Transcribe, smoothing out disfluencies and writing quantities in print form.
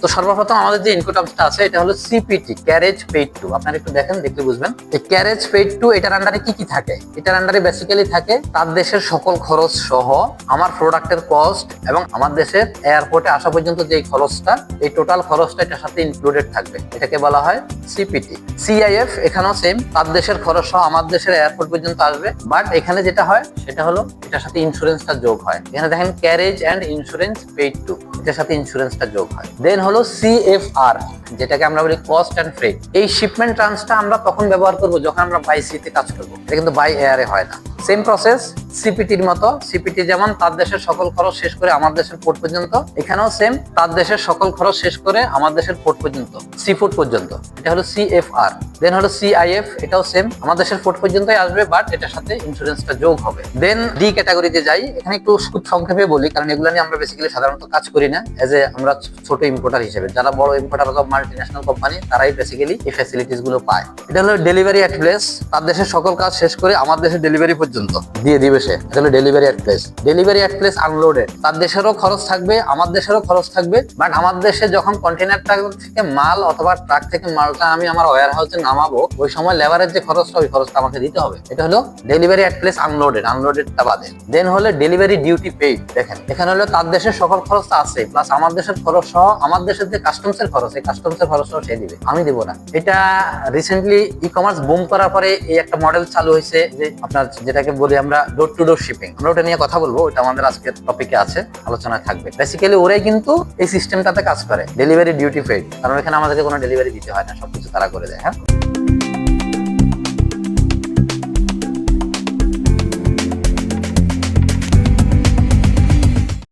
তো সর্বপ্রথম আমাদের যে ইনকোটার্মসটা আছে এটা হলো সিপিটি, ক্যারেজ পেইড টু। আপনারা একটু দেখেন, দেখলে বুঝবেন। এই ক্যারেজ পেইড টু এটার আন্ডারে কি কি থাকে? এটার আন্ডারে বেসিক্যালি থাকে তার দেশের সকল খরচ সহ আমার প্রোডাক্টের কস্ট এবং আমার দেশের এয়ারপোর্টে আসা পর্যন্ত যে খরচটা, এই টোটাল খরচটা এটার সাথে ইনক্লুডেড থাকবে। এটাকে বলা হয় সিপিটি। সিআইএফ এখানেও সেম, তার দেশের খরচ সহ আমার দেশের এয়ারপোর্ট পর্যন্ত আসবে, বাট এখানে যেটা হয় সেটা হলো এটার সাথে ইন্স্যুরেন্সটা যোগ হয়। এখানে দেখেন carriage and insurance paid two, এটার সাথে ইন্স্যুরেন্সটা যোগ হয়। দেন হলো সিএফআর, যেটাকে আমরা বলি কস্ট অ্যান্ড ফ্রেট। এই শিপমেন্ট ট্রান্সটা আমরা তখন ব্যবহার করব যখন আমরা বাই সিতে কাজ করব, এটা কিন্তু বাই এয়ারে হয় না। সেম প্রসেস সিপিটির মতো। সিপিটি যেমন তার দেশের সকল খরচ শেষ করে আমার দেশের পোর্ট পর্যন্ত, এখানেও সেম, তার দেশের সকল খরচ শেষ করে আমার দেশের পোর্ট পর্যন্ত, সি পোর্ট পর্যন্ত। এটা হলো সিএফআর। দেন হলো সিআইএফ, এটাও সেম, আমার দেশের পোর্ট পর্যন্তই আসবে, বাট এটার সাথে ইন্স্যুরেন্সটা যোগ হবে। দেন ডি ক্যাটাগরিতে যাই। এখানে একটু খুব সংক্ষেপে বলি, কারণ এগুলো নিয়ে আমরা বেসিক্যালি সাধারণত কাজ করি না এজ এ আমরা ছোট ইম্পোর্টার হিসেবে। যারা বড় ইম্পোর্টার অথবা মাল্টিন্যাশনাল কোম্পানি তারাই বেসিক্যালি এই ফ্যাসিলিটিস গুলো পায়। এটা হলো ডেলিভারি অ্যাট প্লেস, তার দেশের সকল কাজ শেষ করে আমার দেশের ডেলিভারি পর্যন্ত দিয়ে দিবে সে। এটা হলো delivery at place. Delivery at place unloaded, তার দেশেরও খরচ থাকবে, আমার দেশেরও খরচ থাকবে, বাট আমার দেশে যখন কন্টেনার ট্রাক থেকে মাল অথবা ট্রাক থেকে মালটা আমি আমার ওয়্যার হাউসে নামাবো, ওই সময় লেবারের যে খরচটা, ওই খরচটা আমাকে দিতে হবে। এটা হলো ডেলিভারি অ্যাট প্লেস আনলোডেড, আনলোডেডটা বাদে। দেন হলো ডেলিভারি ডিউটি পেইড। দেখেন এখানে হলো তার দেশের সকল খরচটা আছে, প্লাস আমার দেশের খরচ সহ আমার দেশের যে কাস্টমসের খরচ, এই কাস্টমসের খরচটাও সে দিবে, আমি দিব না। এটা রিসেন্টলি ই কমার্স বুম করার পরে এই একটা মডেল চালু হয়েছে, যে আপনার যেটাকে বলি আমরা ডোর টু ডোর শিপিং। আমরা ওটা নিয়ে কথা বলবো, ওটা আমাদের আজকের টপিকে আছে, আলোচনায় থাকবে। বেসিক্যালি ওরাই কিন্তু এই সিস্টেমটাতে কাজ করে, ডেলিভারি ডিউটি পেইড, কারণ এখানে আমাদেরকে কোনো ডেলিভারি দিতে হয় না, সবকিছু তারা করে দেয়। হ্যাঁ।